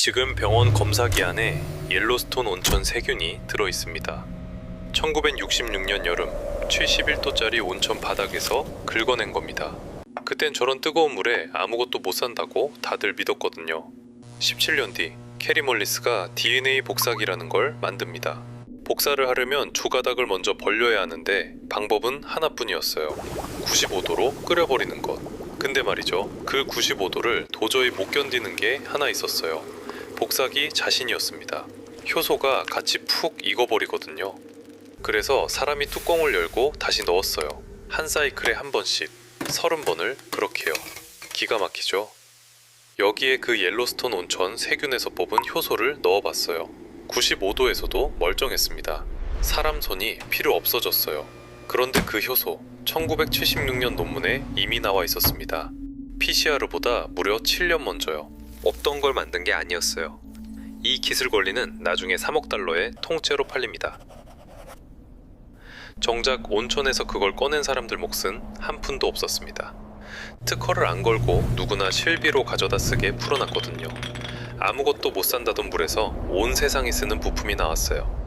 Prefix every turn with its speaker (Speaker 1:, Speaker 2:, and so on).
Speaker 1: 지금 병원 검사기 안에 옐로스톤 온천 세균이 들어있습니다. 1966년 여름 71도짜리 온천 바닥에서 긁어낸 겁니다. 그땐 저런 뜨거운 물에 아무것도 못 산다고 다들 믿었거든요. 17년 뒤 캐리 몰리스가 DNA 복사기라는 걸 만듭니다. 복사를 하려면 주가닥을 먼저 벌려야 하는데 방법은 하나뿐이었어요. 95도로 끓여버리는 것. 근데 말이죠, 그 95도를 도저히 못 견디는 게 하나 있었어요. 복사기 자신이었습니다. 효소가 같이 푹 익어버리거든요. 그래서 사람이 뚜껑을 열고 다시 넣었어요. 한 사이클에 한 번씩 30번을 그렇게요. 기가 막히죠? 여기에 그 옐로스톤 온천 세균에서 뽑은 효소를 넣어봤어요. 95도에서도 멀쩡했습니다. 사람 손이 필요 없어졌어요. 그런데 그 효소 1976년 논문에 이미 나와 있었습니다. PCR보다 무려 7년 먼저요. 없던 걸 만든 게 아니었어요. 이 기술 권리는 나중에 3억 달러에 통째로 팔립니다. 정작 온천에서 그걸 꺼낸 사람들 몫은 한 푼도 없었습니다. 특허를 안 걸고 누구나 실비로 가져다 쓰게 풀어놨거든요. 아무것도 못 산다던 물에서 온 세상이 쓰는 부품이 나왔어요.